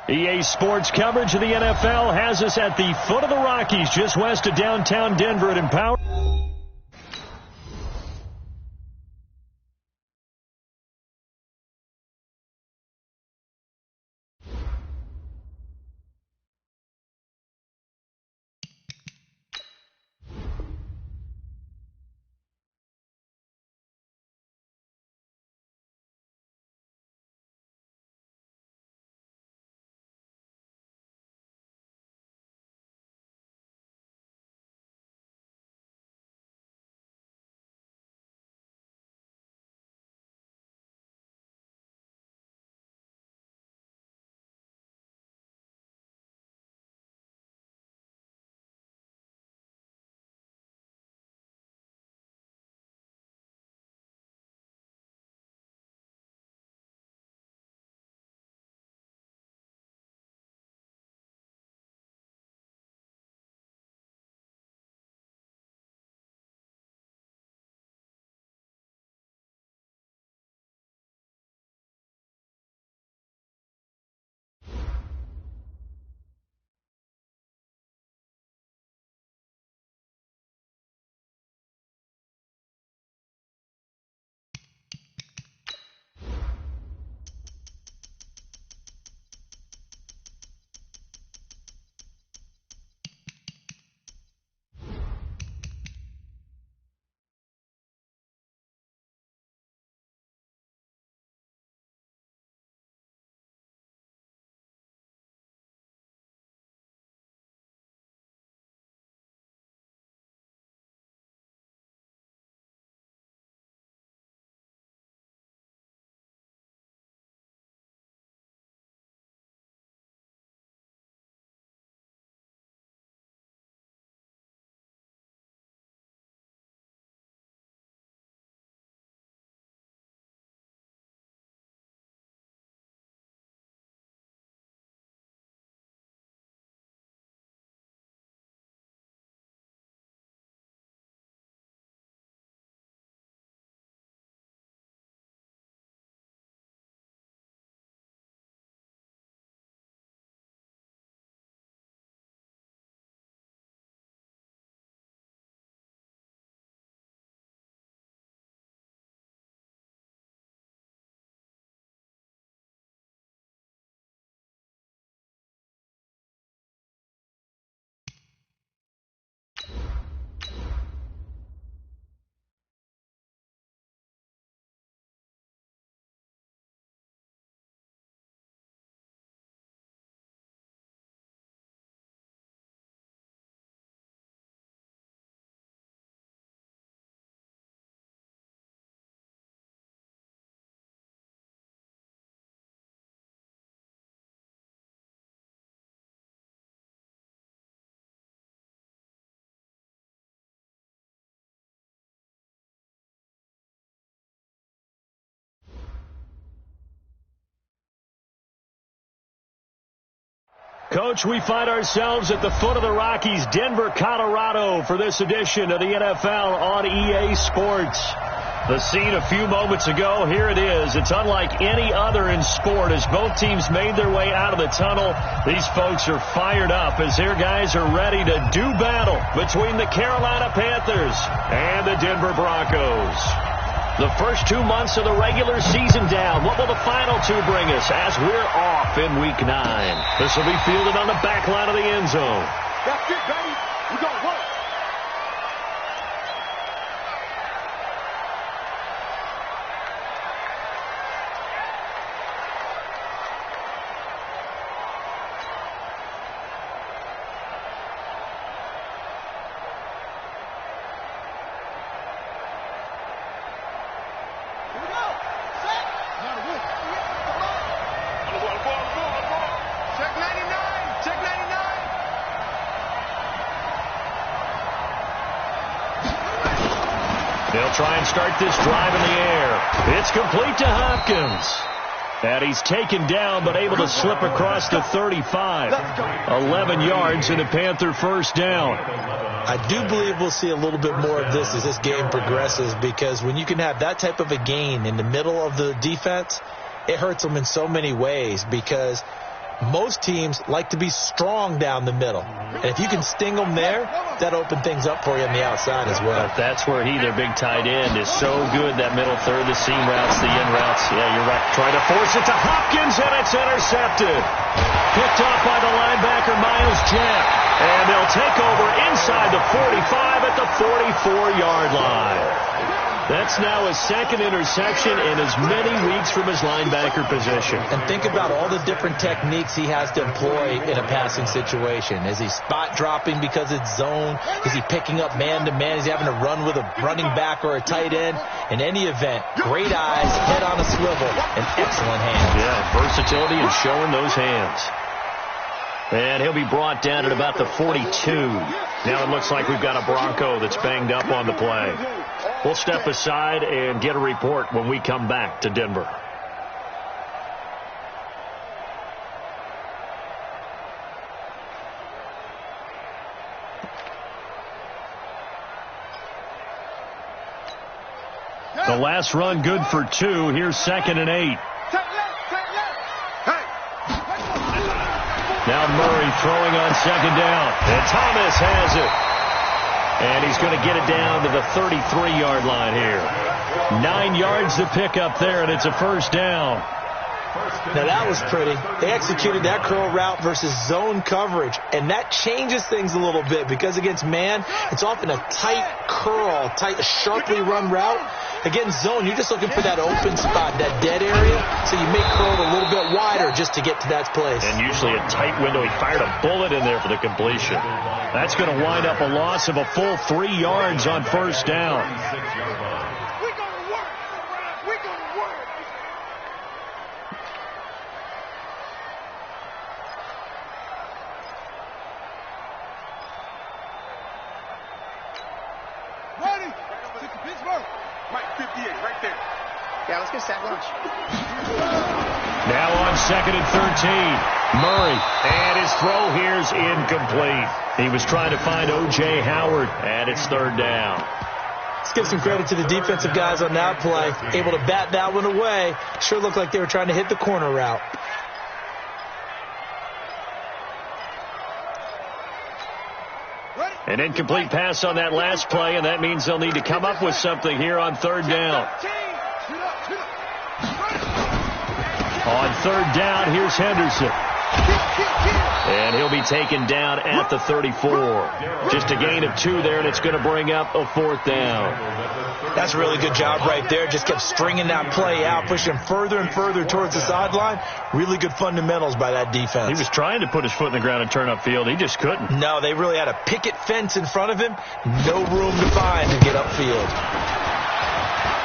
EA Sports coverage of the NFL has us at the foot of the Rockies, just west of downtown Denver at Empower. Coach, we find ourselves at the foot of the Rockies, Denver, Colorado, for this edition of the NFL on EA Sports. The scene a few moments ago, here it is. It's unlike any other in sport as both teams made their way out of the tunnel. These folks are fired up as their guys are ready to do battle between the Carolina Panthers and the Denver Broncos. The first 2 months of the regular season down. What will the final two bring us as we're off in Week 9? This will be fielded on the back line of the end zone. That's it, baby. We got work. They'll try and start this drive in the air. It's complete to Hopkins. And he's taken down but able to slip across the 35. 11 yards and a Panther first down. I do believe we'll see a little bit more of this as this game progresses, because when you can have that type of a gain in the middle of the defense, it hurts them in so many ways, because most teams like to be strong down the middle. And if you can sting them there, that opens things up for you on the outside as well. That's where their big tight end, is so good, that middle third, the seam routes, the in routes. Yeah, you're right. Trying to force it to Hopkins, and it's intercepted. Picked off by the linebacker, Miles Jack. And they'll take over inside the 45 at the 44-yard line. That's now his second interception in as many weeks from his linebacker position. And think about all the different techniques he has to employ in a passing situation. Is he spot dropping because it's zone? Is he picking up man-to-man? Is he having to run with a running back or a tight end? In any event, great eyes, head on a swivel, and excellent hands. Yeah, versatility and showing those hands. And he'll be brought down at about the 42. Now it looks like we've got a Bronco that's banged up on the play. We'll step aside and get a report when we come back to Denver. The last run good for 2. Here's 2nd and 8. Now Murray throwing on 2nd down. And Thomas has it. And he's going to get it down to the 33-yard line here. 9 yards to pick up there, and it's a first down. Now that was pretty. They executed that curl route versus zone coverage, and that changes things a little bit because against man, it's often a tight curl, sharply run route. Against zone, you're just looking for that open spot, that dead area, so you make curl a little bit wider just to get to that place. And usually a tight window. He fired a bullet in there for the completion. That's going to wind up a loss of a full 3 yards on first down. Yeah, let's get sack lunch. Now on 2nd and 13. Murray. And his throw here's incomplete. He was trying to find O.J. Howard, and it's 3rd down. Let's give some credit to the defensive guys on that play. Able to bat that one away. Sure looked like they were trying to hit the corner route. An incomplete pass on that last play, and that means they'll need to come up with something here on 3rd down. On 3rd down, here's Henderson. And he'll be taken down at the 34. Just a gain of 2 there, and it's going to bring up a 4th down. That's a really good job right there. Just kept stringing that play out, pushing him further and further towards the sideline. Really good fundamentals by that defense. He was trying to put his foot in the ground and turn upfield. He just couldn't. No, they really had a picket fence in front of him. No room to find to get upfield.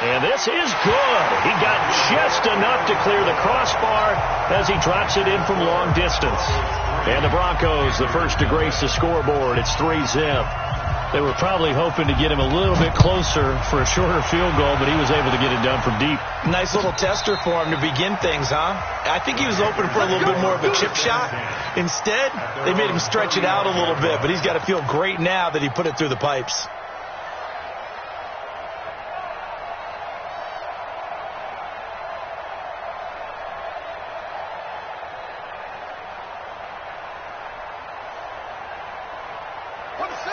And this is good. He got just enough to clear the crossbar as he drops it in from long distance. And the Broncos, the first to grace the scoreboard. It's 3-zip. They were probably hoping to get him a little bit closer for a shorter field goal, but he was able to get it done from deep. Nice little tester for him to begin things, huh? I think he was open for a little bit more of a chip shot. Instead, they made him stretch it out a little bit, but he's got to feel great now that he put it through the pipes.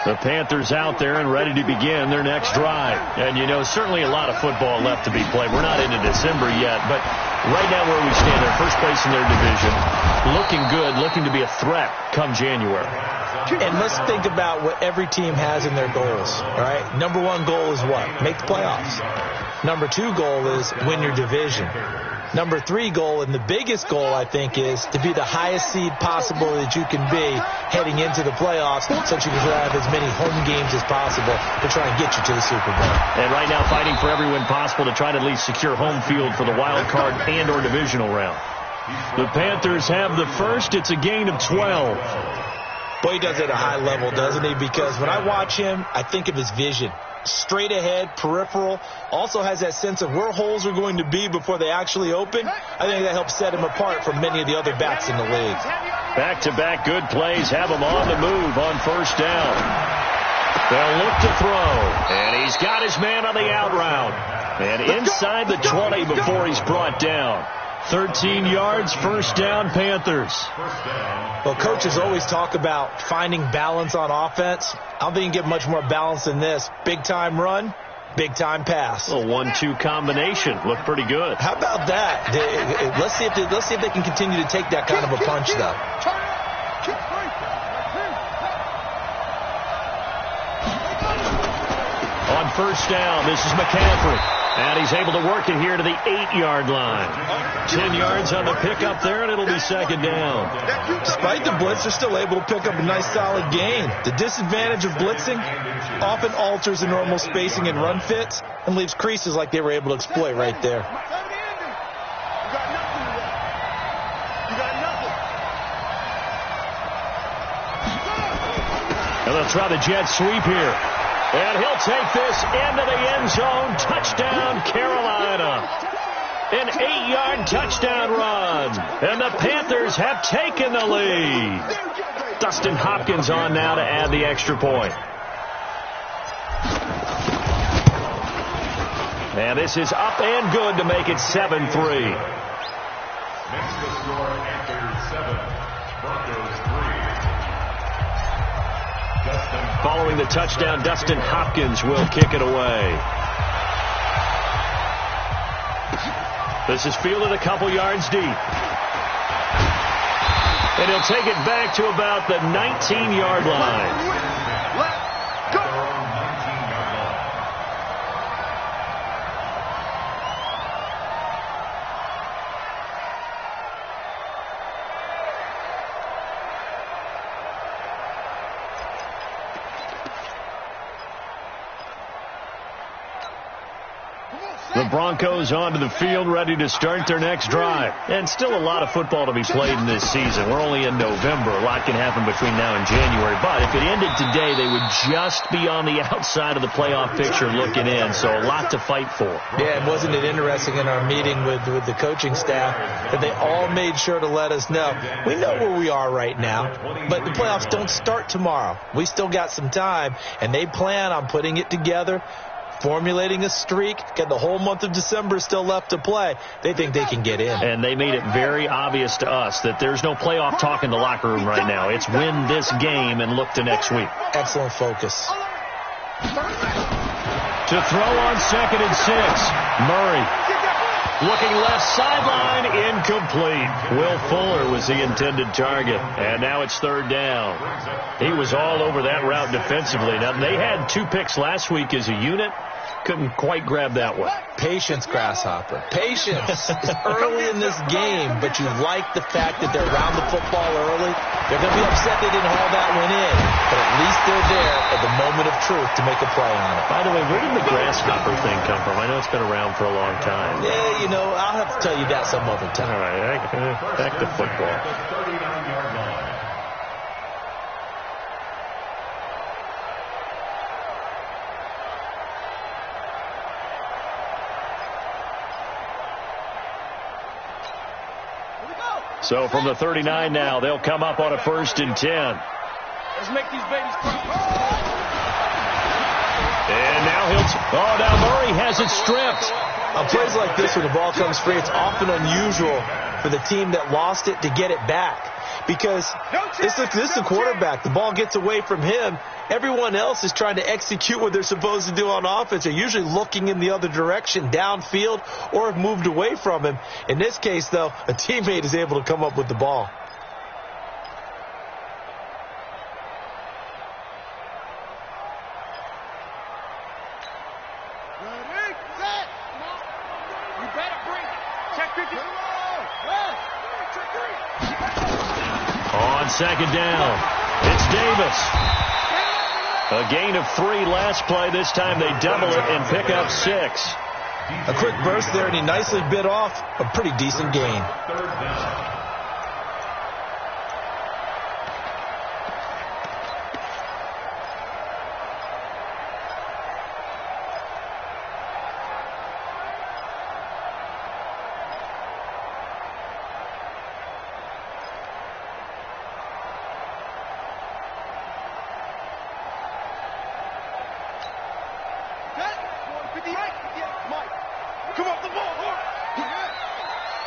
The Panthers out there and ready to begin their next drive. And, you know, certainly a lot of football left to be played. We're not into December yet, but right now where we stand, they're first place in their division. Looking good, looking to be a threat come January. And let's think about what every team has in their goals, all right? Number 1 goal is what? Make the playoffs. Number 2 goal is win your division. Number 3 goal, and the biggest goal, I think, is to be the highest seed possible that you can be heading into the playoffs so that you can have as many home games as possible to try and get you to the Super Bowl. And right now fighting for every win possible to try to at least secure home field for the wild card and or divisional round. The Panthers have the first. It's a gain of 12. Boy, he does it at a high level, doesn't he? Because when I watch him, I think of his vision. Straight ahead, peripheral, also has that sense of where holes are going to be before they actually open. I think that helps set him apart from many of the other backs in the league. Back-to-back good plays have him on the move on first down. They'll look to throw, and he's got his man on the out route. And inside the 20 before he's brought down. 13 yards, first down, Panthers. Well, coaches always talk about finding balance on offense. I don't think you can get much more balance than this. Big-time run, big-time pass. A 1-2 combination. Looked pretty good. How about that? Let's see if they can continue to take that kind of a punch, though. On first down, this is McCaffrey. And he's able to work it here to the 8-yard line. 10 yards on the pickup there, and it'll be second down. Despite the blitz, they're still able to pick up a nice, solid gain. The disadvantage of blitzing often alters the normal spacing and run fits and leaves creases like they were able to exploit right there. And they'll try the jet sweep here. And he'll take this into the end zone. Touchdown, Carolina. An 8-yard touchdown run. And the Panthers have taken the lead. Dustin Hopkins on now to add the extra point. And this is up and good to make it 7-3. Next to score Panthers 7, Broncos 3. Following the touchdown, Dustin Hopkins will kick it away. This is fielded a couple yards deep. And he'll take it back to about the 19-yard line. The Broncos onto the field, ready to start their next drive. And still a lot of football to be played in this season. We're only in November. A lot can happen between now and January. But if it ended today, they would just be on the outside of the playoff picture looking in. So a lot to fight for. Yeah, and wasn't it interesting in our meeting with the coaching staff that they all made sure to let us know. We know where we are right now, but the playoffs don't start tomorrow. We still got some time, and they plan on putting it together, formulating a streak, got the whole month of December still left to play. They think they can get in. And they made it very obvious to us that there's no playoff talk in the locker room right now. It's win this game and look to next week. Excellent focus. To throw on 2nd and 6. Murray looking left sideline, incomplete. Will Fuller was the intended target. And now it's 3rd down. He was all over that route defensively. Now, they had 2 picks last week as a unit. Couldn't quite grab that one. Patience, Grasshopper. Patience. It's early in this game, but you like the fact that they're around the football early. They're going to be upset they didn't haul that one in, but at least they're there at the moment of truth to make a play on it. By the way, where did the Grasshopper thing come from? I know it's been around for a long time. Yeah, you know, I'll have to tell you that some other time. All right, back to football. So from the 39 now, they'll come up on a 1st and 10. Let's make these babies cry. And now Murray has it stripped. On plays like this where the ball comes free, it's often unusual for the team that lost it to get it back. Because this is the quarterback. The ball gets away from him. Everyone else is trying to execute what they're supposed to do on offense. They're usually looking in the other direction, downfield, or have moved away from him. In this case, though, a teammate is able to come up with the ball. Ready, set. You better bring it. Check 50. On 2nd down, it's Davis. A gain of 3 last play. This time they double it and pick up 6. A quick burst there, and he nicely bit off a pretty decent gain.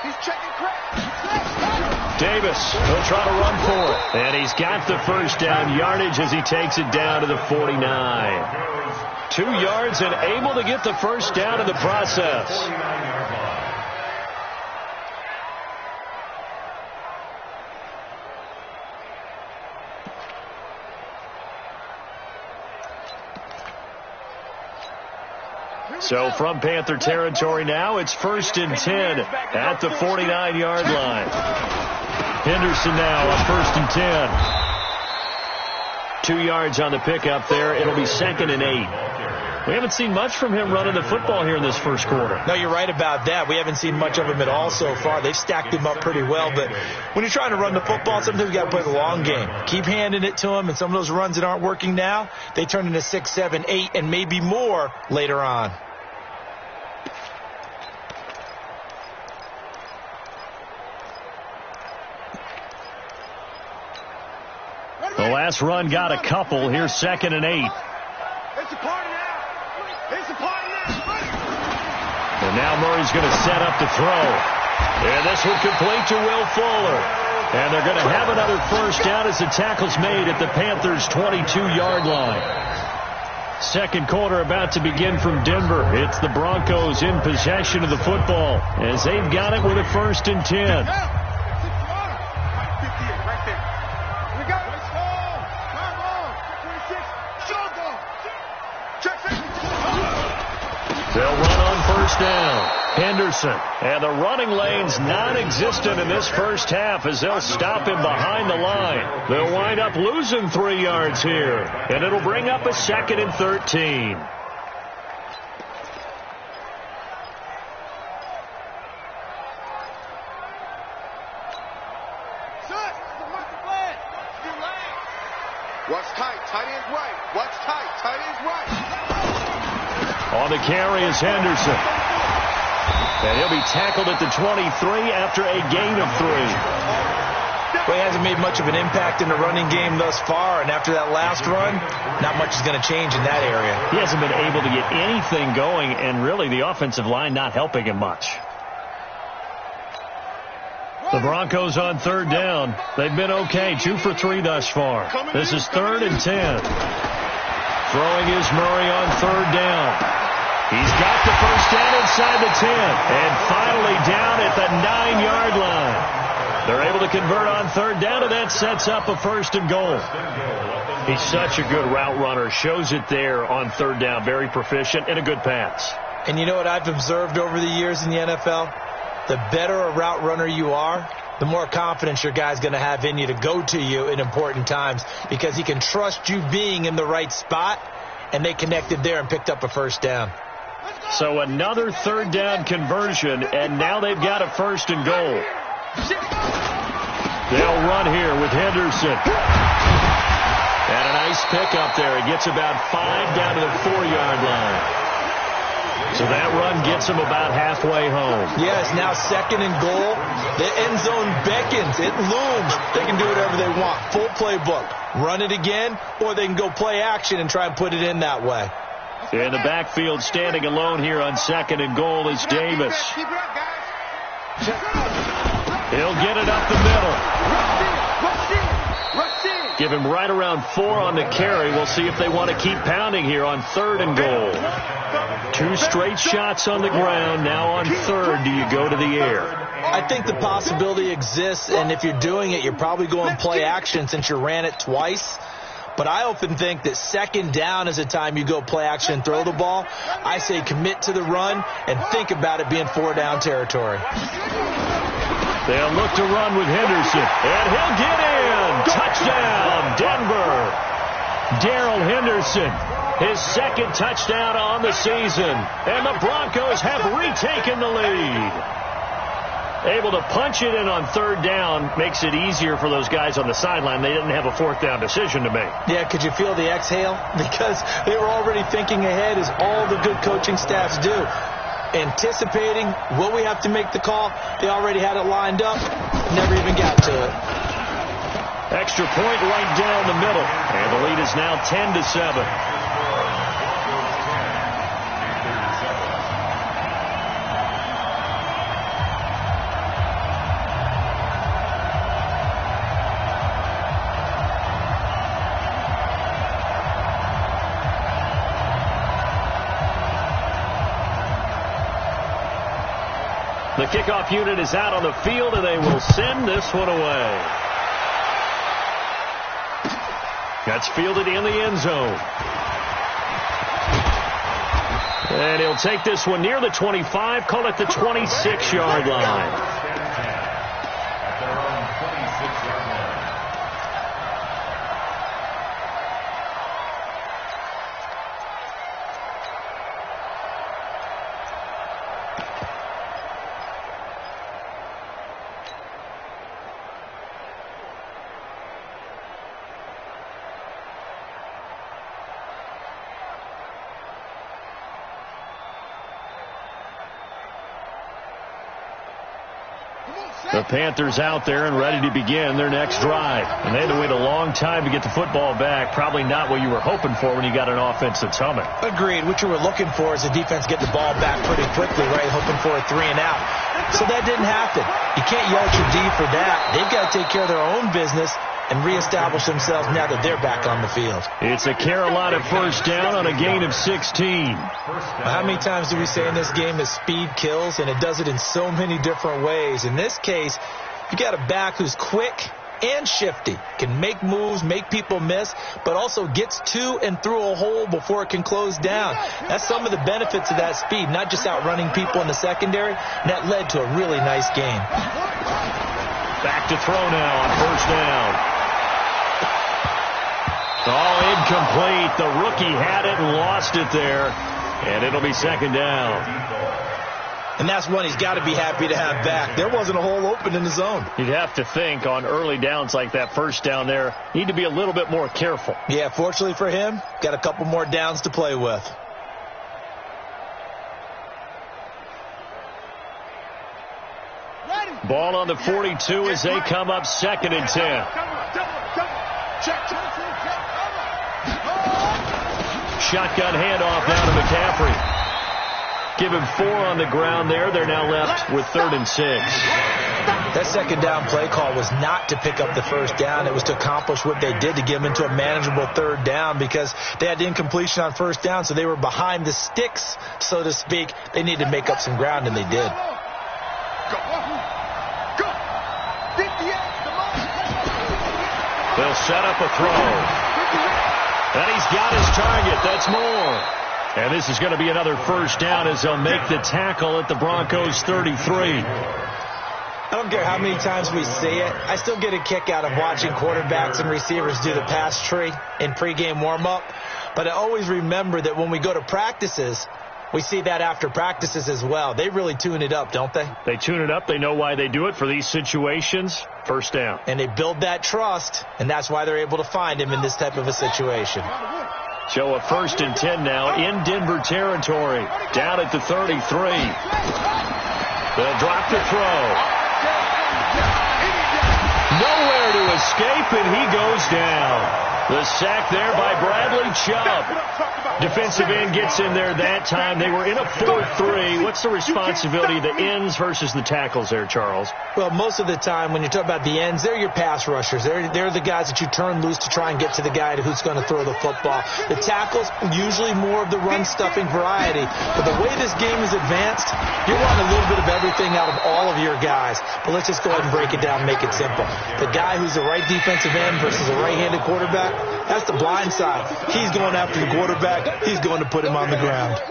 He's checking crack. Davis will try to run for it. And he's got the first down yardage as he takes it down to the 49. 2 yards and able to get the first down in the process. So from Panther territory now, it's 1st and 10 at the 49-yard line. Henderson now on 1st and 10. 2 yards on the pickup there. It'll be 2nd and 8. We haven't seen much from him running the football here in this first quarter. No, you're right about that. We haven't seen much of him at all so far. They've stacked him up pretty well, but when you're trying to run the football, sometimes you got to play the long game. Keep handing it to him, and some of those runs that aren't working now, they turn into 6, 7, 8, and maybe more later on. The last run got a couple. Here's 2nd and 8. It's a party now. It's a party now. And now Murray's going to set up to throw. And this one complete to Will Fuller. And they're going to have another first down as the tackle's made at the Panthers' 22-yard line. Second quarter about to begin from Denver. It's the Broncos in possession of the football as they've got it with a 1st and 10. They'll run on 1st down. Henderson. And the running lane's non-existent in this first half as they'll stop him behind the line. They'll wind up losing 3 yards here. And it'll bring up a 2nd and 13. Watch tight. Tight end right. Watch tight. Tight end right. On the carry is Henderson. And he'll be tackled at the 23 after a gain of 3. Well, he hasn't made much of an impact in the running game thus far, and after that last run, not much is going to change in that area. He hasn't been able to get anything going, and really the offensive line not helping him much. The Broncos on 3rd down. They've been okay, 2 for 3 thus far. This is 3rd and 10. Throwing is Murray on 3rd down. He's got the first down inside the 10. And finally down at the 9-yard line. They're able to convert on 3rd down, and that sets up a 1st and goal. He's such a good route runner. Shows it there on 3rd down. Very proficient and a good pass. And you know what I've observed over the years in the NFL? The better a route runner you are, the more confidence your guy's going to have in you to go to you in important times because he can trust you being in the right spot, and they connected there and picked up a 1st down. So another 3rd down conversion, and now they've got a 1st and goal. They'll run here with Henderson. And a nice pickup there. He gets about 5 down to the 4-yard line. So that run gets them about halfway home. Yes, now 2nd and goal. The end zone beckons. It looms. They can do whatever they want. Full playbook. Run it again, or they can go play action and try and put it in that way. In the backfield, standing alone here on 2nd and goal is Davis. He'll get it up the middle. Give him right around 4 on the carry. We'll see if they want to keep pounding here on 3rd and goal. 2 straight shots on the ground. Now on 3rd, do you go to the air? I think the possibility exists, and if you're doing it, you're probably going play action since you ran it twice. But I often think that 2nd down is the time you go play action and throw the ball. I say commit to the run and think about it being 4-down territory. They'll look to run with Henderson, and he'll get in. Touchdown, Denver. Darrell Henderson, his 2nd touchdown on the season, and the Broncos have retaken the lead. Able to punch it in on 3rd down makes it easier for those guys on the sideline. They didn't have a 4th down decision to make. Yeah, could you feel the exhale? Because they were already thinking ahead, as all the good coaching staffs do. Anticipating what we have to make the call. They already had it lined up. Never even got to it. Extra point right down the middle. And the lead is now 10-7. kickoff unit is out on the field, and they will send this one away. That's fielded in the end zone. And he'll take this one near the 25, call it the 26-yard line. The Panthers out there and ready to begin their next drive. And they had to wait a long time to get the football back. Probably not what you were hoping for when you got an offense that's humming. Agreed. What you were looking for is the defense get the ball back pretty quickly, right? Hoping for a 3 and out. So that didn't happen. You can't yell at your D for that. They've got to take care of their own business and reestablish themselves now that they're back on the field. It's a Carolina first down on a gain of 16. How many times do we say in this game that speed kills, and it does it in so many different ways? In this case, you got a back who's quick and shifty, can make moves, make people miss, but also gets to and through a hole before it can close down. That's some of the benefits of that speed, not just outrunning people in the secondary, and that led to a really nice game. Back to throw now on first down. All incomplete. The rookie had it and lost it there. And it'll be second down. And that's one he's got to be happy to have back. There wasn't a hole open in the zone. You'd have to think on early downs like that first down there, need to be a little bit more careful. Yeah, fortunately for him, got a couple more downs to play with. Ball on the 42 as they come up second and 10. Shotgun handoff now to McCaffrey. Give him 4 on the ground there. They're now left with 3rd and 6. That second down play call was not to pick up the first down. It was to accomplish what they did, to get them into a manageable 3rd down, because they had incompletion on first down, so they were behind the sticks, so to speak. They needed to make up some ground, and they did. They'll set up a throw. And he's got his target. That's more. And this is going to be another first down as they'll make the tackle at the Broncos 33. I don't care how many times we see it. I still get a kick out of watching quarterbacks and receivers do the pass tree in pregame warm-up. But I always remember that when we go to practices, we see that after practices as well. They really tune it up, don't they? They tune it up. They know why they do it for these situations. First down. And they build that trust, and that's why they're able to find him in this type of a situation. So a 1st and 10 now in Denver territory. Down at the 33. They'll drop the throw. Nowhere to escape, and he goes down. The sack there by Bradley Chubb. Defensive end gets in there that time. They were in a 4-3. What's the responsibility of the ends versus the tackles there, Charles? Well, most of the time when you talk about the ends, they're your pass rushers. They're the guys that you turn loose to try and get to the guy who's going to throw the football. The tackles, usually more of the run-stuffing variety. But the way this game is advanced, you're wanting a little bit of everything out of all of your guys. But let's just go ahead and break it down and make it simple. The guy who's the right defensive end versus a right-handed quarterback, that's the blind side. He's going after the quarterback. He's going to put him on the ground.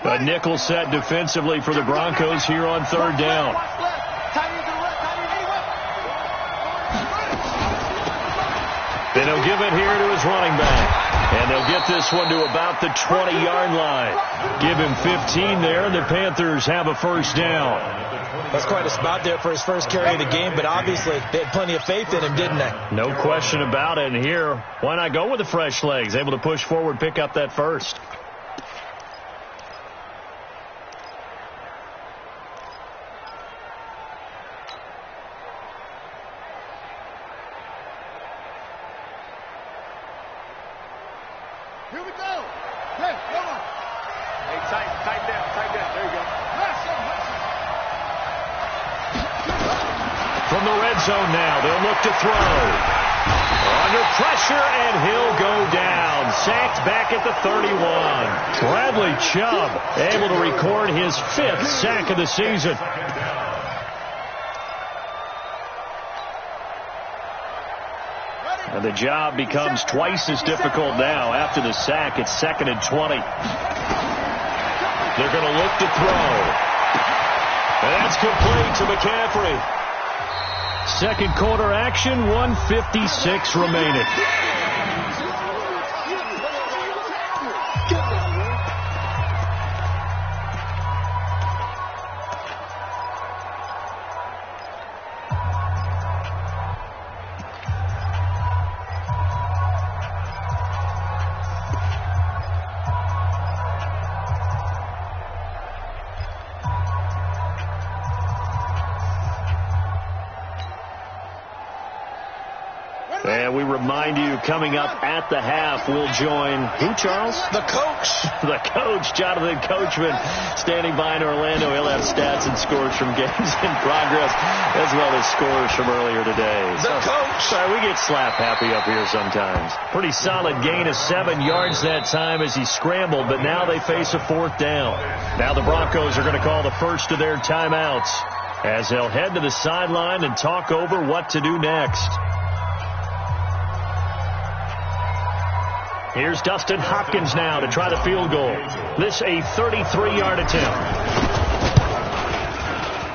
A nickel set defensively for the Broncos here on 3rd down. Then he'll give it here to his running back. And they'll get this one to about the 20-yard line. Give him 15 there, and the Panthers have a first down. That's quite a spot there for his first carry of the game, but obviously they had plenty of faith in him, didn't they? No question about it. And here, why not go with the fresh legs? Able to push forward, pick up that first. Here we go. Hey, tight down. There you go. From the red zone now, they'll look to throw. Under pressure, and he'll go down. Sacked back at the 31. Bradley Chubb able to record his 5th sack of the season. And the job becomes twice as difficult now. After the sack, it's 2nd and 20. They're going to look to throw. And that's complete to McCaffrey. Second quarter action, 1:56 remaining. And we remind you, coming up at the half, we'll join who, Charles? The coach. The coach, Jonathan Coachman, standing by in Orlando. He'll have stats and scores from games in progress, as well as scores from earlier today. The coach. Sorry, we get slap happy up here sometimes. Pretty solid gain of 7 yards that time as he scrambled, but now they face a 4th down. Now the Broncos are going to call the first of their timeouts as they'll head to the sideline and talk over what to do next. Here's Dustin Hopkins now to try the field goal. This a 33-yard attempt.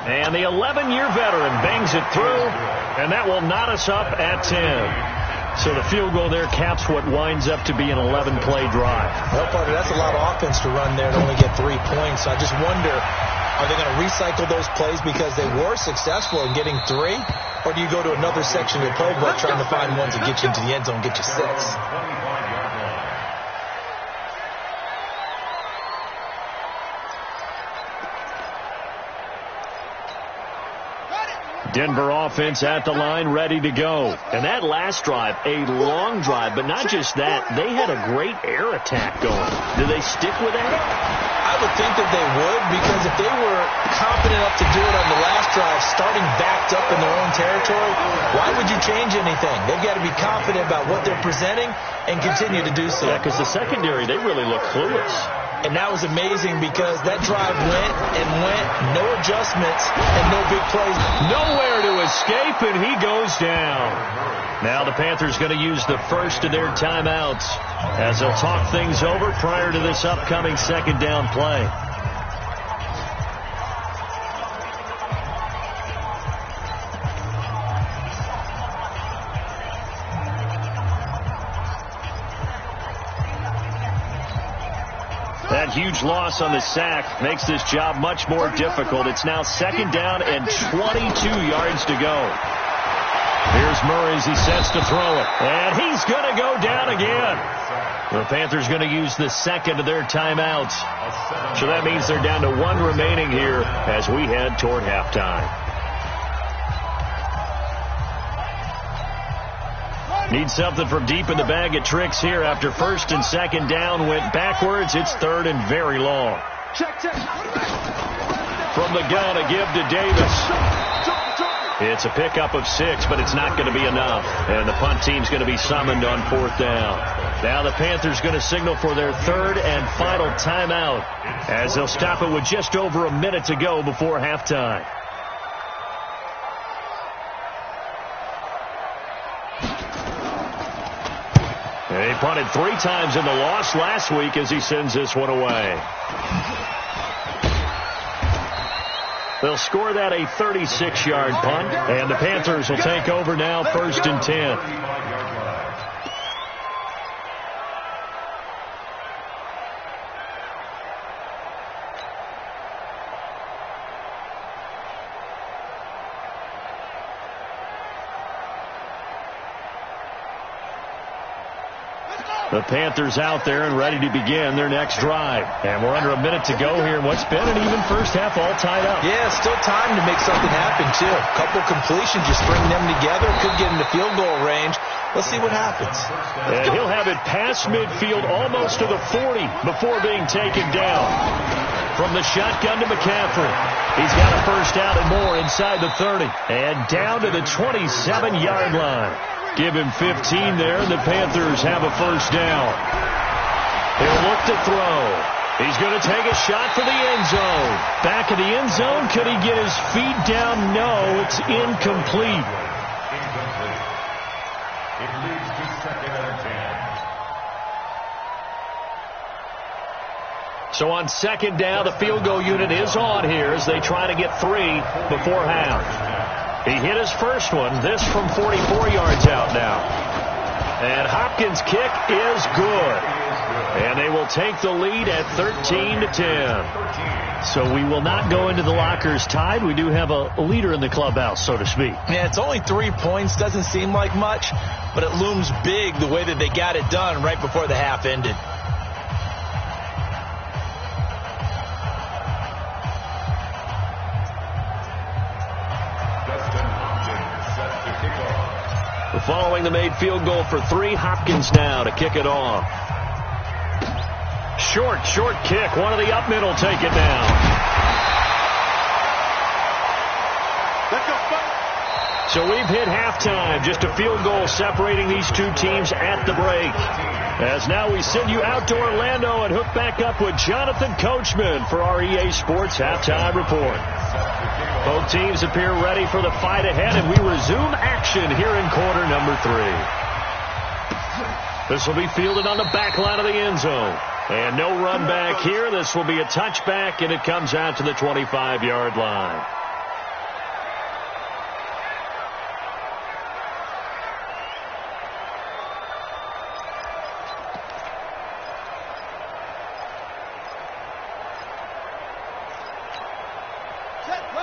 And the 11-year veteran bangs it through, and that will knot us up at 10. So the field goal there caps what winds up to be an 11-play drive. Well, partner, that's a lot of offense to run there to only get 3 points. I just wonder, are they going to recycle those plays because they were successful in getting 3? Or do you go to another section of the playbook trying to find one to get you into the end zone and get you 6? Denver offense at the line, ready to go. And that last drive, a long drive, but not just that. They had a great air attack going. Do they stick with that? I would think that they would, because if they were confident enough to do it on the last drive, starting backed up in their own territory, why would you change anything? They've got to be confident about what they're presenting and continue to do so. Yeah, because the secondary, they really look clueless. And that was amazing because that drive went and went, no adjustments and no big plays. Nowhere to escape, and he goes down. Now the Panthers going to use the first of their timeouts as they'll talk things over prior to this upcoming 2nd down play. That huge loss on the sack makes this job much more difficult. It's now 2nd down and 22 yards to go. Here's Murray as he sets to throw it. And he's going to go down again. The Panthers going to use the 2nd of their timeouts. So that means they're down to 1 remaining here as we head toward halftime. Need something from deep in the bag of tricks here after 1st and 2nd down went backwards. It's 3rd and very long. From the gun, a give to Davis. It's a pickup of 6, but it's not going to be enough. And the punt team's going to be summoned on 4th down. Now the Panthers going to signal for their 3rd and final timeout as they'll stop it with just over a minute to go before halftime. He punted 3 times in the loss last week as he sends this one away. They'll score that a 36-yard punt, and the Panthers will take over now 1st and 10. The Panthers out there and ready to begin their next drive. And we're under a minute to go here in what's been an even first half, all tied up. Yeah, still time to make something happen, too. A couple completions, just string them together, could get into field goal range. Let's see what happens. And he'll have it past midfield, almost to the 40, before being taken down. From the shotgun to McCaffrey. He's got a first down and more inside the 30. And down to the 27-yard line. Give him 15 there, and the Panthers have a first down. He'll look to throw. He's going to take a shot for the end zone. Back in the end zone, could he get his feet down? No, it's incomplete. It leads to 2nd and 10. So on 2nd down, the field goal unit is on here as they try to get 3 before half. He hit his first one, this from 44 yards out now. And Hopkins' kick is good. And they will take the lead at 13-10. So we will not go into the lockers tied. We do have a leader in the clubhouse, so to speak. Yeah, it's only 3 points. Doesn't seem like much, but it looms big the way that they got it done right before the half ended. Following the made field goal for 3, Hopkins now to kick it off. Short kick. One of the up middle take it down. Let's go. So we've hit halftime. Just a field goal separating these two teams at the break. As now we send you out to Orlando and hook back up with Jonathan Coachman for our EA Sports Halftime Report. Both teams appear ready for the fight ahead, and we resume action here in quarter number 3. This will be fielded on the back line of the end zone. And no run back here. This will be a touchback, and it comes out to the 25-yard line.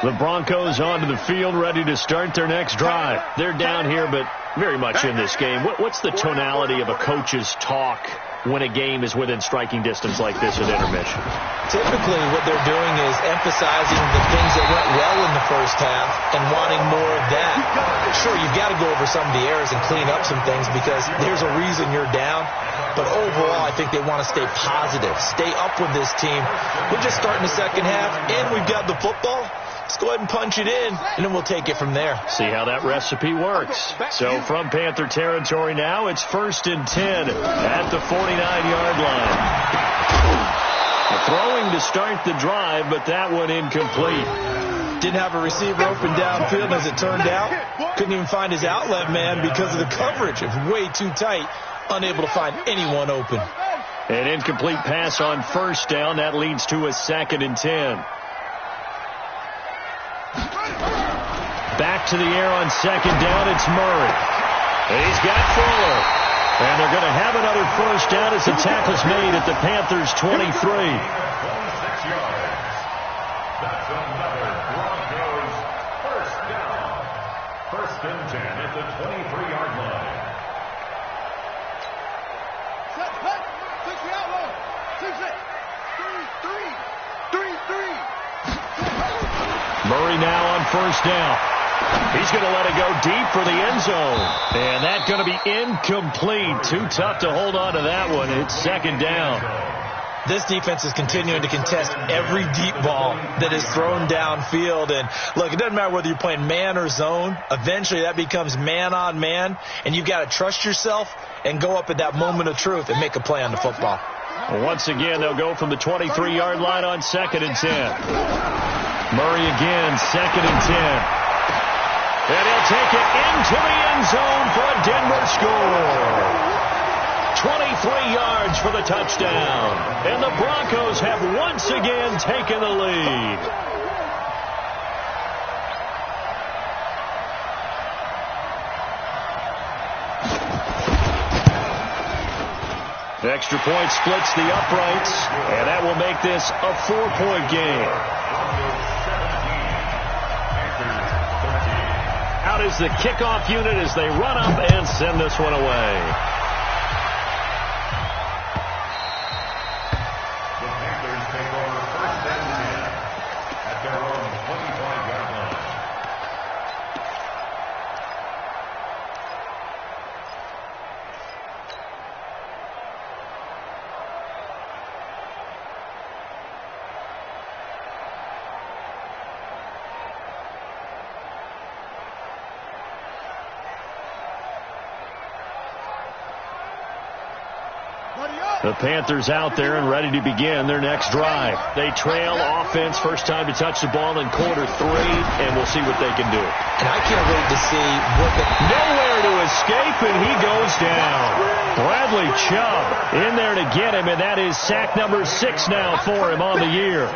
The Broncos onto the field, ready to start their next drive. They're down here, but very much in this game. What's the tonality of a coach's talk when a game is within striking distance like this at intermission? Typically, what they're doing is emphasizing the things that went well in the first half and wanting more of that. Sure, you've got to go over some of the errors and clean up some things because there's a reason you're down. But overall, I think they want to stay positive, stay up with this team. We're just starting the second half, and we've got the football. Let's go ahead and punch it in, and then we'll take it from there. See how that recipe works. So from Panther territory now, it's 1st and 10 at the 49-yard line. Throwing to start the drive, but that one incomplete. Didn't have a receiver open downfield, as it turned out. Couldn't even find his outlet man because of the coverage. It was way too tight. Unable to find anyone open. An incomplete pass on 1st down. That leads to a 2nd and 10. Back to the air on 2nd down. It's Murray. He's got Fuller. And they're going to have another first down as the tackle's made at the Panthers' 23. 26 yards. That's another Broncos first down. 1st and 10 at the 23-yard line. Murray now on 1st down. He's going to let it go deep for the end zone. And that's going to be incomplete. Too tough to hold on to that one. It's 2nd down. This defense is continuing to contest every deep ball that is thrown downfield. And, look, it doesn't matter whether you're playing man or zone. Eventually that becomes man on man. And you've got to trust yourself and go up at that moment of truth and make a play on the football. Well, once again, they'll go from the 23-yard line on 2nd and 10. Murray again, 2nd and 10. And he'll take it into the end zone for a Denver score. 23 yards for the touchdown. And the Broncos have once again taken the lead. Extra point splits the uprights, and that will make this a 4-point game. Out is the kickoff unit as they run up and send this one away. take over first and 10 at their own 25-yard line. The Panthers out there and ready to begin their next drive. They trail offense, first time to touch the ball in quarter 3, and we'll see what they can do. And I can't wait to see what nowhere to escape, and he goes down. Bradley Chubb in there to get him, and that is sack number 6 now for him on the year.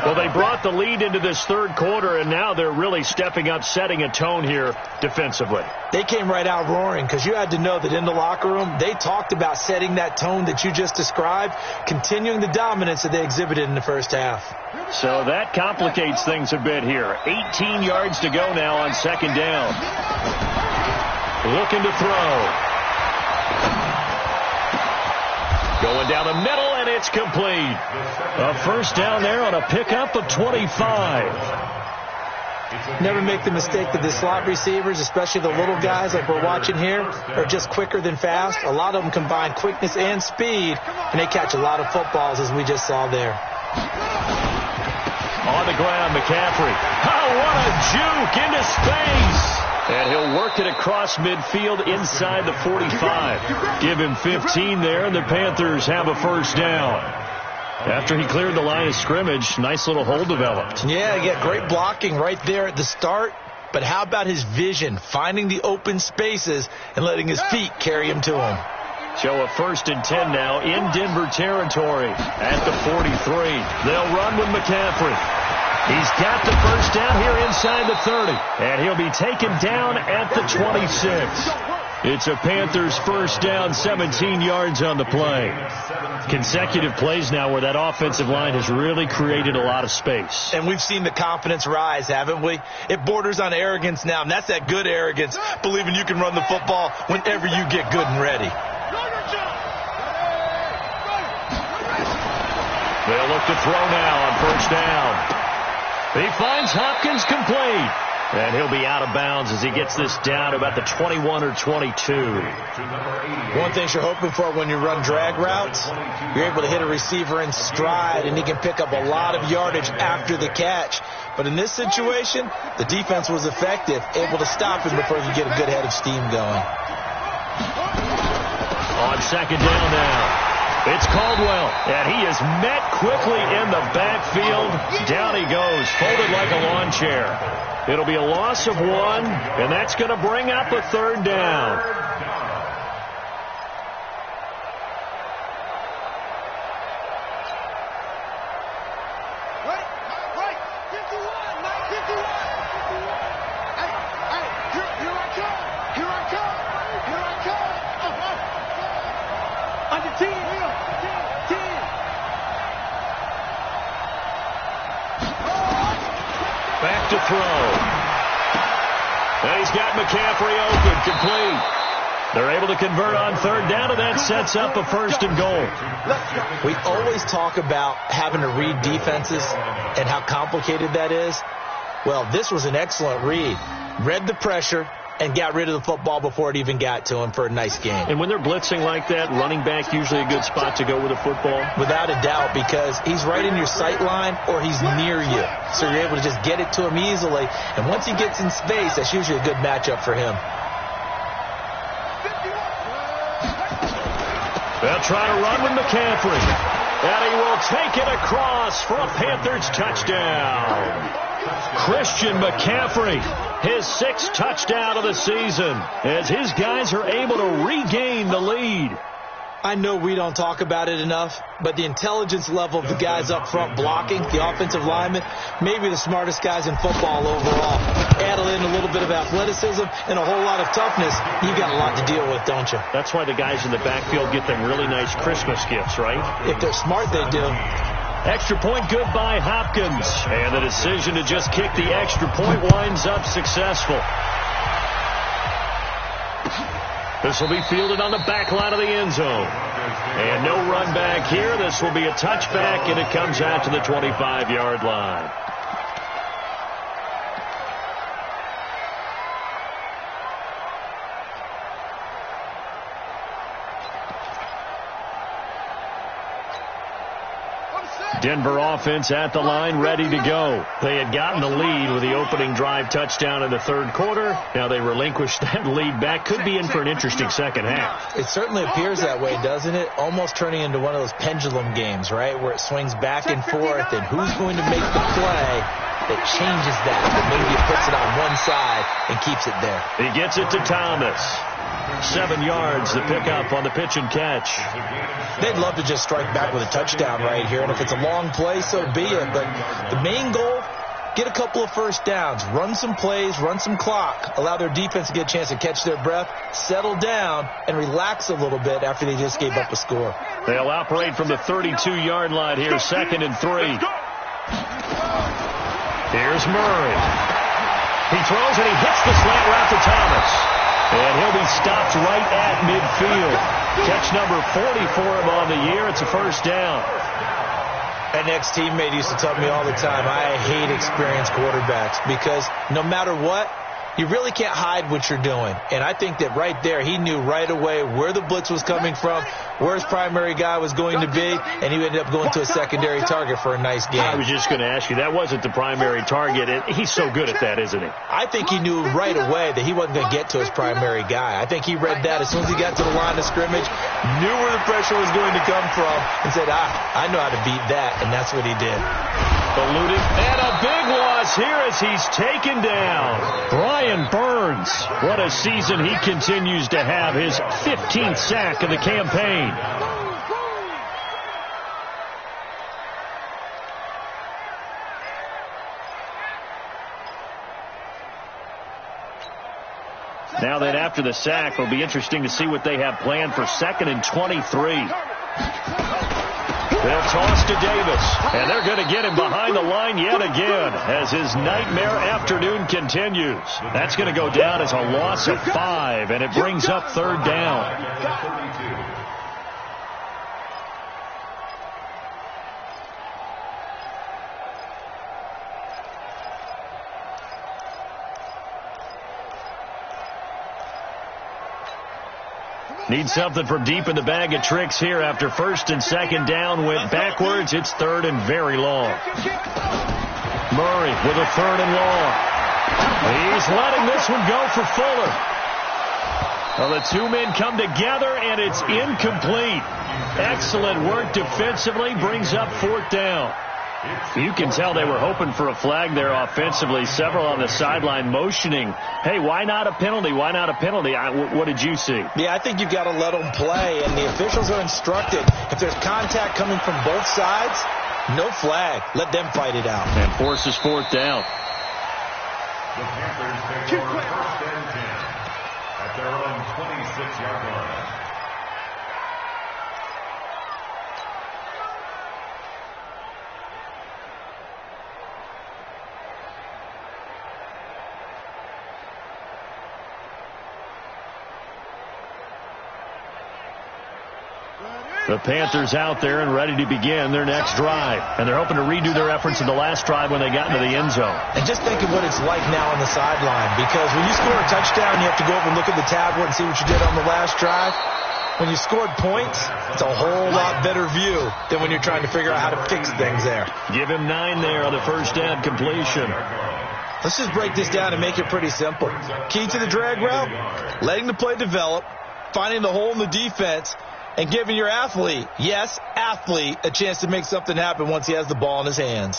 Well, they brought the lead into this third quarter, and now they're really stepping up, setting a tone here defensively. They came right out roaring because you had to know that in the locker room, they talked about setting that tone that you just described, continuing the dominance that they exhibited in the first half. So that complicates things a bit here. 18 yards to go now on second down. Looking to throw. Going down the middle, and it's complete. A first down there on a pickup of 25. Never make the mistake that the slot receivers, especially the little guys like we're watching here, are just quicker than fast. A lot of them combine quickness and speed, and they catch a lot of footballs, as we just saw there. On the ground, McCaffrey. Oh, what a juke into space. And he'll work it across midfield inside the 45. Give him 15 there, and the Panthers have a first down. After he cleared the line of scrimmage, nice little hole developed. Yeah, he got great blocking right there at the start. But how about his vision, finding the open spaces and letting his feet carry him to him? So a first and 10 now in Denver territory at the 43. They'll run with McCaffrey. He's got the first down here inside the 30. And he'll be taken down at the 26. It's a Panthers first down, 17 yards on the play. Consecutive plays now where that offensive line has really created a lot of space. And we've seen the confidence rise, haven't we? It borders on arrogance now, and that's that good arrogance, believing you can run the football whenever you get good and ready. They'll look to throw now on first down. He finds Hopkins complete. And he'll be out of bounds as he gets this down to about the 21 or 22. One thing you're hoping for when you run drag routes, you're able to hit a receiver in stride, and he can pick up a lot of yardage after the catch. But in this situation, the defense was effective, able to stop him before you get a good head of steam going. On second down now. It's Caldwell, and he is met quickly in the backfield. Down he goes, folded like a lawn chair. It'll be a loss of 1, and that's going to bring up a third down. Back to throw. And he's got McCaffrey open, complete. They're able to convert on third down, and that sets up a first and goal. We always talk about having to read defenses and how complicated that is. Well, this was an excellent read. Read the pressure and got rid of the football before it even got to him for a nice game. And when they're blitzing like that, running back usually a good spot to go with a football? Without a doubt, because he's right in your sight line or he's near you. So you're able to just get it to him easily. And once he gets in space, that's usually a good matchup for him. They'll try to run with McCaffrey. And he will take it across for a Panthers touchdown. Christian McCaffrey, his 6th touchdown of the season, as his guys are able to regain the lead. I know we don't talk about it enough, but the intelligence level of the guys up front blocking, the offensive linemen, maybe the smartest guys in football overall. Add in a little bit of athleticism and a whole lot of toughness, you got a lot to deal with, don't you? That's why the guys in the backfield get them really nice Christmas gifts, right? If they're smart, they do. Extra point good by Hopkins. And the decision to just kick the extra point winds up successful. This will be fielded on the back line of the end zone. And no run back here. This will be a touchback, and it comes out to the 25-yard line. Denver offense at the line, ready to go. They had gotten the lead with the opening drive touchdown in the third quarter. Now they relinquished that lead back. Could be in for an interesting second half. It certainly appears that way, doesn't it? Almost turning into one of those pendulum games, right, where it swings back and forth, and who's going to make the play that changes that maybe it puts it on one side and keeps it there. He gets it to Thomas. 7 yards to pick up on the pitch and catch. They'd love to just strike back with a touchdown right here, and if it's a long play, so be it. But the main goal, get a couple of first downs, run some plays, run some clock, allow their defense to get a chance to catch their breath, settle down, and relax a little bit after they just gave up a score. They'll operate from the 32-yard line here, 2nd and 3. Here's Murray. He throws, and he hits the slant route to Thomas. And he'll be stopped right at midfield. Catch number 40 for him on the year. It's a first down. An ex-teammate used to tell me all the time, I hate experienced quarterbacks because no matter what, you really can't hide what you're doing. And I think that right there, he knew right away where the blitz was coming from, where his primary guy was going to be, and he ended up going to a secondary target for a nice game. I was just going to ask you, that wasn't the primary target. He's so good at that, isn't he? I think he knew right away that he wasn't going to get to his primary guy. I think he read that as soon as he got to the line of scrimmage, knew where the pressure was going to come from, and said, I know how to beat that, and that's what he did. Eluding, and a big loss here as he's taken down. Brian Burns, what a season he continues to have, his 15th sack of the campaign. Now then, after the sack, it'll be interesting to see what they have planned for 2nd and 23. They'll toss to Davis, and they're going to get him behind the line yet again as his nightmare afternoon continues. That's going to go down as a loss of 5, and it brings up 3rd down. Need something from deep in the bag of tricks here after 1st and 2nd down went backwards. It's 3rd and very long. Murray with a 3rd and long. He's letting this one go for Fuller. Well, the two men come together, and it's incomplete. Excellent work defensively, brings up 4th down. You can tell they were hoping for a flag there offensively. Several on the sideline motioning, hey, why not a penalty? Why not a penalty? What did you see? Yeah, I think you've got to let them play, and the officials are instructed. If there's contact coming from both sides, no flag. Let them fight it out. And forces 4th down. The Panthers take over 1st and 10 at their own 26-yard line. The Panthers out there and ready to begin their next drive. And they're hoping to redo their efforts in the last drive when they got into the end zone. And just think of what it's like now on the sideline. Because when you score a touchdown, you have to go over and look at the tablet and see what you did on the last drive. When you scored points, it's a whole lot better view than when you're trying to figure out how to fix things there. Give him 9 there on the first down completion. Let's just break this down and make it pretty simple. Key to the drag route, letting the play develop, finding the hole in the defense, and giving your athlete, yes, athlete, a chance to make something happen once he has the ball in his hands.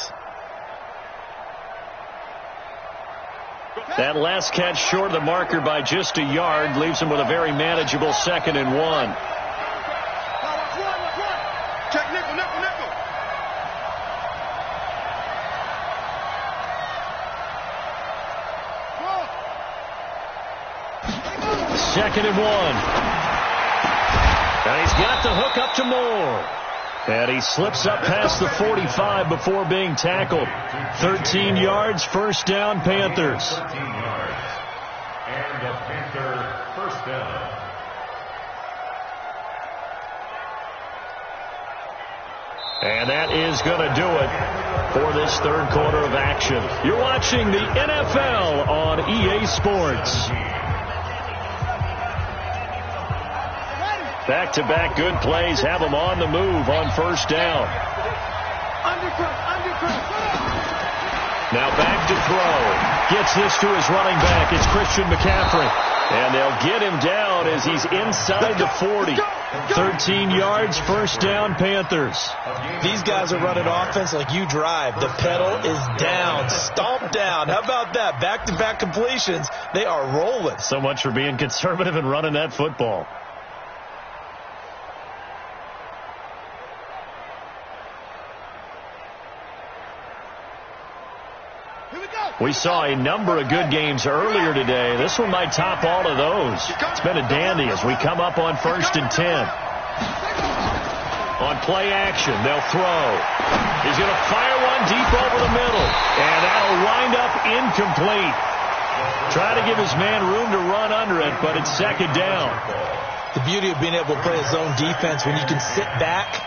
That last catch short of the marker by just a yard leaves him with a very manageable 2nd and 1. Check nickel, nickel, nickel. 2nd and 1. And he's got the hook up to Moore. And he slips up past the 45 before being tackled. 13 yards, first down, Panthers. 13 yards. And the Panther first down. And that is going to do it for this third quarter of action. You're watching the NFL on EA Sports. Back-to-back good plays have them on the move on first down. Now back to throw. Gets this to his running back. It's Christian McCaffrey. And they'll get him down as he's inside the 40. 13 yards, first down, Panthers. These guys are running offense like you drive. The pedal is down, stomp down. How about that? Back-to-back completions. They are rolling. So much for being conservative and running that football. We saw a number of good games earlier today. This one might top all of those. It's been a dandy as we come up on 1st and 10. On play action, they'll throw. He's going to fire one deep over the middle. And that'll wind up incomplete. Try to give his man room to run under it, but it's second down. The beauty of being able to play a zone defense when you can sit back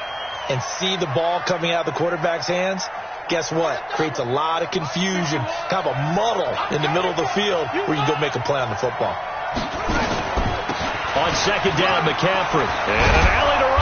and see the ball coming out of the quarterback's hands. Guess what? Creates a lot of confusion, kind of a muddle in the middle of the field where you go make a play on the football. On second down, McCaffrey. And an alley to run.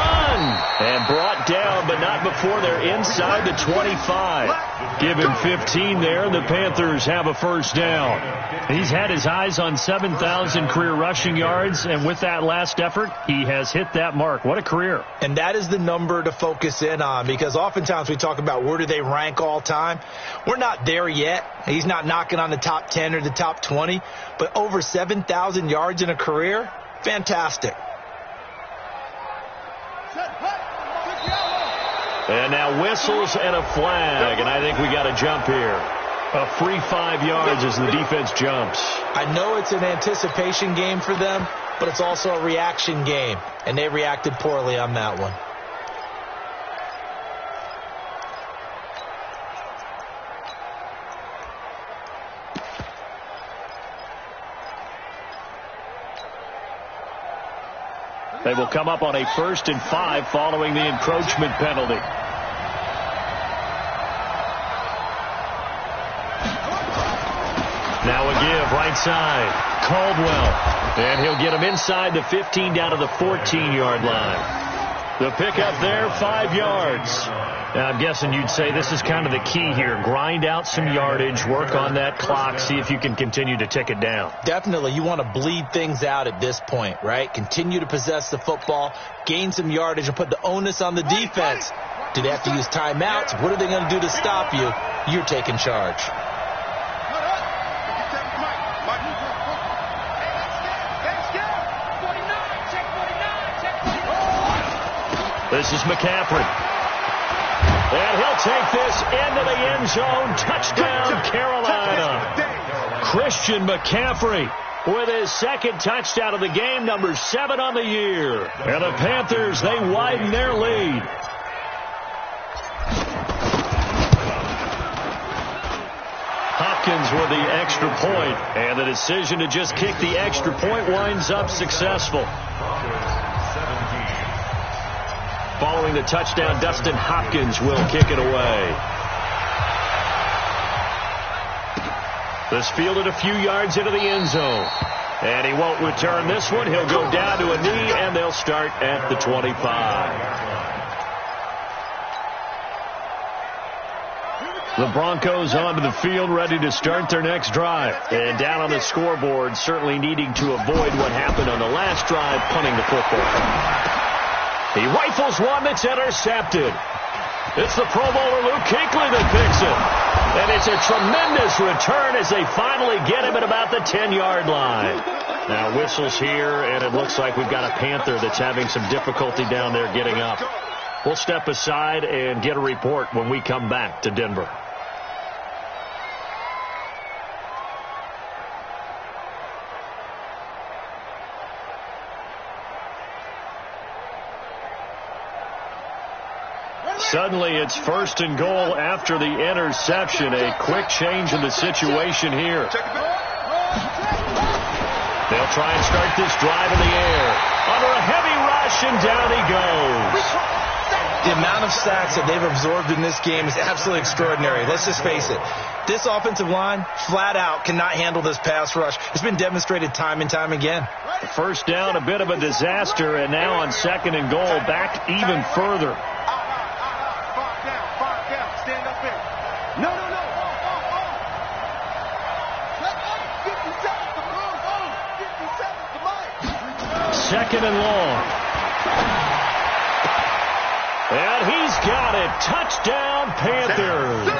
And brought down, but not before they're inside the 25. Give him 15 there. The Panthers have a first down. He's had his eyes on 7,000 career rushing yards, and with that last effort, he has hit that mark. What a career. And that is the number to focus in on, because oftentimes we talk about where do they rank all time. We're not there yet. He's not knocking on the top 10 or the top 20, but over 7,000 yards in a career, fantastic. And now whistles and a flag, and I think we got a jump here. A free 5 yards as the defense jumps. I know it's an anticipation game for them, but it's also a reaction game, and they reacted poorly on that one. They will come up on a 1st and 5 following the encroachment penalty. Now a give, right side. Caldwell. And he'll get him inside the 15 down to the 14-yard line. The pickup there, 5 yards. Now, I'm guessing you'd say this is kind of the key here. Grind out some yardage, work on that clock, see if you can continue to tick it down. Definitely. You want to bleed things out at this point, right? Continue to possess the football, gain some yardage, and put the onus on the defense. Do they have to use timeouts? What are they going to do to stop you? You're taking charge. This is McCaffrey. And he'll take this into the end zone. Touchdown, Carolina. Christian McCaffrey with his second touchdown of the game, number 7 on the year. And the Panthers, they widen their lead. Hopkins with the extra point, and the decision to just kick the extra point winds up successful. Following the touchdown, Dustin Hopkins will kick it away. This fielded a few yards into the end zone. And he won't return this one. He'll go down to a knee, and they'll start at the 25. The Broncos onto the field, ready to start their next drive. And down on the scoreboard, certainly needing to avoid what happened on the last drive, punting the football. He rifles one that's intercepted. It's the Pro Bowler Luke Kuechly that picks it. And it's a tremendous return as they finally get him at about the 10-yard line. Now whistles here, and it looks like we've got a Panther that's having some difficulty down there getting up. We'll step aside and get a report when we come back to Denver. Suddenly, it's 1st and goal after the interception. A quick change in the situation here. They'll try and start this drive in the air. Under a heavy rush, and down he goes. The amount of sacks that they've absorbed in this game is absolutely extraordinary. Let's just face it. This offensive line, flat out, cannot handle this pass rush. It's been demonstrated time and time again. First down, a bit of a disaster, and now on 2nd and goal, back even further. Fire down. Stand up there. No. 50 seconds to move. 50 seconds to move. 2nd and long. And he's got it. Touchdown, Panthers.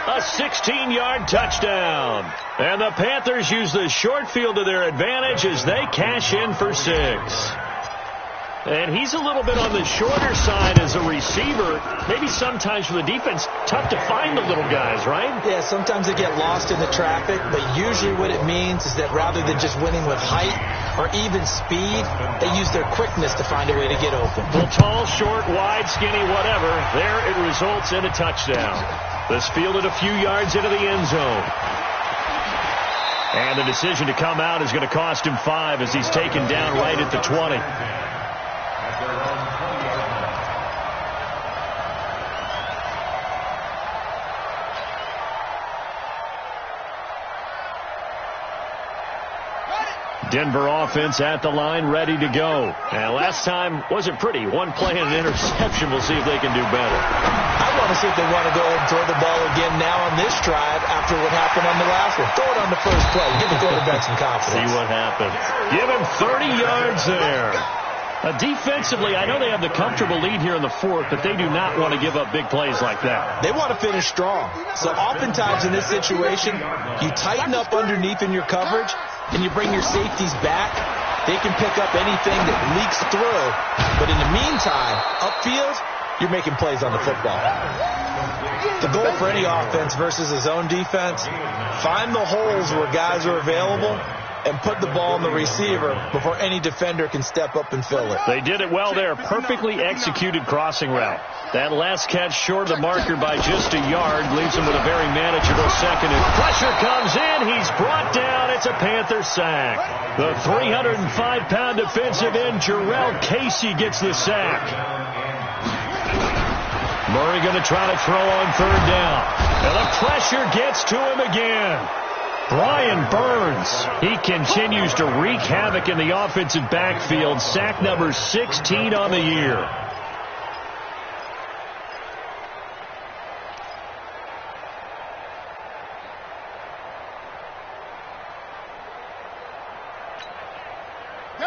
A 16-yard touchdown. And the Panthers use the short field to their advantage as they cash in for 6. And he's a little bit on the shorter side as a receiver. Maybe sometimes for the defense, tough to find the little guys, right? Yeah, sometimes they get lost in the traffic, but usually what it means is that rather than just winning with height or even speed, they use their quickness to find a way to get open. Well, tall, short, wide, skinny, whatever, there it results in a touchdown. This fielded a few yards into the end zone. And the decision to come out is going to cost him 5 as he's taken down right at the 20. Denver offense at the line, ready to go. And last time wasn't pretty. One play and an interception. We'll see if they can do better. I want to see if they want to go ahead and throw the ball again now on this drive after what happened on the last one. Throw it on the first play. Give the quarterback some confidence. See what happens. Give him 30 yards there. Defensively, I know they have the comfortable lead here in the 4th, but they do not want to give up big plays like that. They want to finish strong. So oftentimes in this situation, you tighten up underneath in your coverage, and you bring your safeties back. They can pick up anything that leaks through. But in the meantime, upfield, you're making plays on the football. The goal for any offense versus his own defense, find the holes where guys are available and put the ball in the receiver before any defender can step up and fill it. They did it well there. Perfectly executed crossing route. That last catch short of the marker by just a yard leaves him with a very manageable 2nd. And pressure comes in. He's brought down. It's a Panther sack. The 305-pound defensive end, Jarrell Casey, gets the sack. Murray going to try to throw on 3rd down. And the pressure gets to him again. Brian Burns, he continues to wreak havoc in the offensive backfield. Sack number 16 on the year.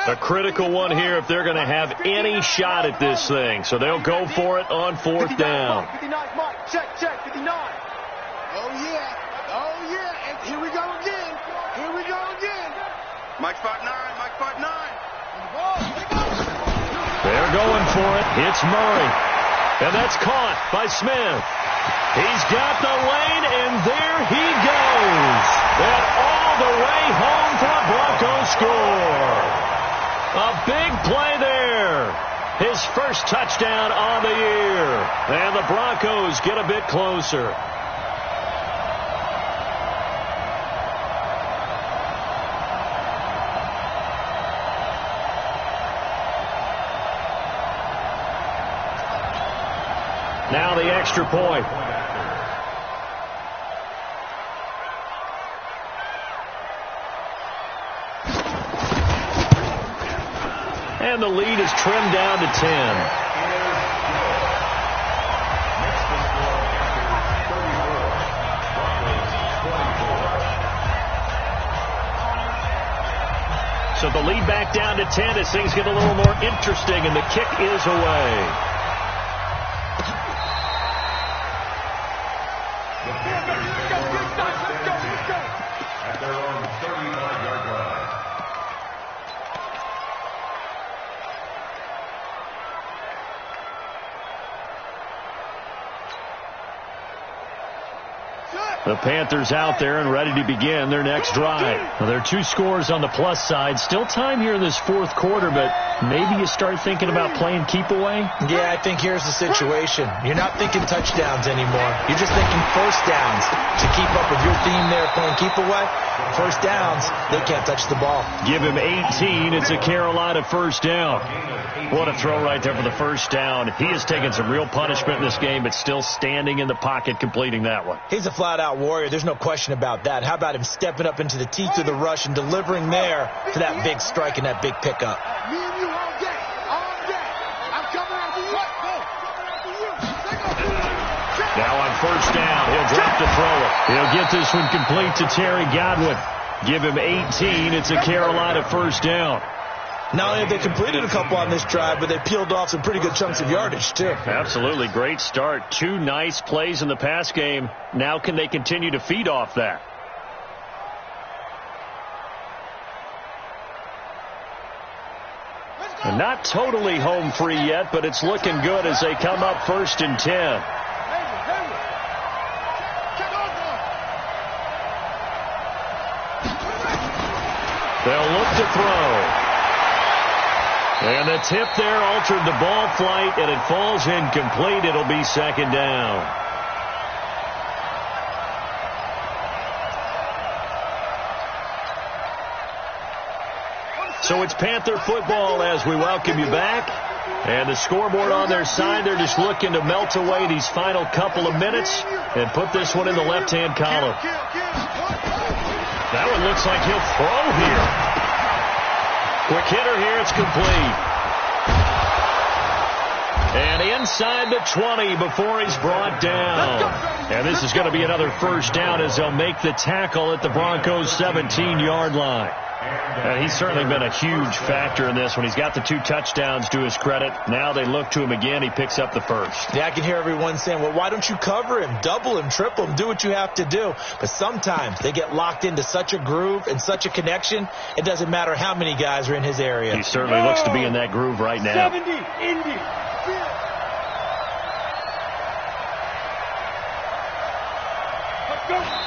A critical one here if they're going to have any shot at this thing. So they'll go for it on 4th down. 59, Mike. Check, 59. Oh, yeah. And here we go again. Mike spot 9. They're going for it. It's Murray. And that's caught by Smith. He's got the lane, and there he goes. And all the way home for a Broncos score. A big play there. His first touchdown on the year. And the Broncos get a bit closer. Now the extra point. And the lead is trimmed down to 10. So the lead back down to 10 as things get a little more interesting, and the kick is away. At their own 35-yard line. The Panthers out there and ready to begin their next drive. Well, there are 2 scores on the plus side. Still time here in this 4th quarter, but maybe you start thinking about playing keep away? Yeah, I think here's the situation. You're not thinking touchdowns anymore. You're just thinking first downs. To keep up with your theme there playing keep away, first downs, they can't touch the ball. Give him 18. It's a Carolina first down. What a throw right there for the first down. He has taken some real punishment in this game, but still standing in the pocket completing that one. He's a flat-out warrior. There's no question about that. How about him stepping up into the teeth of the rush and delivering there for that big strike and that big pickup? Me and you all day. All day. I'm coming after you. Now on first down, he'll drop to throw it. He'll get this one complete to Terry Godwin. Give him 18. It's a Carolina first down. Not only have they completed a couple on this drive, but they peeled off some pretty good chunks of yardage, too. Absolutely. Great start. 2 nice plays in the pass game. Now can they continue to feed off that? And not totally home free yet, but it's looking good as they come up 1st and 10. They'll look to throw. And the tip there altered the ball flight, and it falls incomplete. It'll be 2nd down. So it's Panther football as we welcome you back. And the scoreboard on their side, they're just looking to melt away these final couple of minutes and put this one in the left-hand column. That one looks like he'll throw here. Quick hitter here, it's complete. And inside the 20 before he's brought down. And this is going to be another first down as they'll make the tackle at the Broncos' 17-yard line. And he's certainly been a huge factor in this one. He's got the 2 touchdowns to his credit. Now they look to him again. He picks up the first. Yeah, I can hear everyone saying, well, why don't you cover him, double him, triple him, do what you have to do. But sometimes they get locked into such a groove and such a connection, it doesn't matter how many guys are in his area. He certainly looks to be in that groove right now. 70, Indy.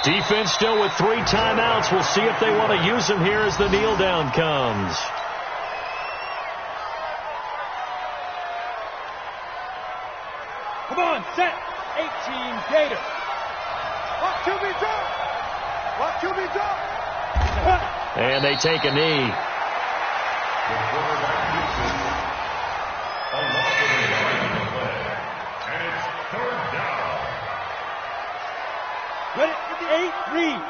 Defense still with 3 timeouts. We'll see if they want to use them here as the kneel down comes. Come on, set. 18 Gator. What QB drop? What QB drop? And they take a knee. The quarterback uses a loss of the play. And it's 3rd down. Ready for the 8, read.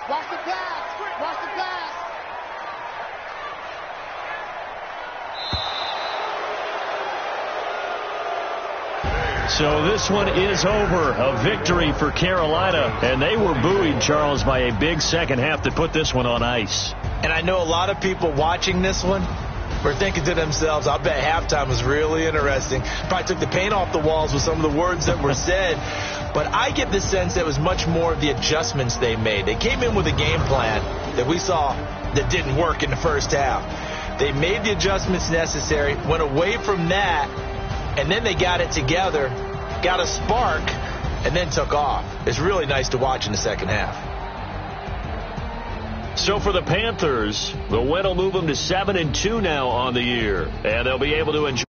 Watch the pass. Watch the pass. So this one is over. A victory for Carolina. And they were buoyed, Charles, by a big second half to put this one on ice. And I know a lot of people watching this one were thinking to themselves, I'll bet halftime was really interesting. Probably took the paint off the walls with some of the words that were said. But I get the sense that it was much more of the adjustments they made. They came in with a game plan that we saw that didn't work in the first half. They made the adjustments necessary, went away from that, and then they got it together, got a spark, and then took off. It's really nice to watch in the second half. So for the Panthers, the win will move them to 7-2 now on the year. And they'll be able to enjoy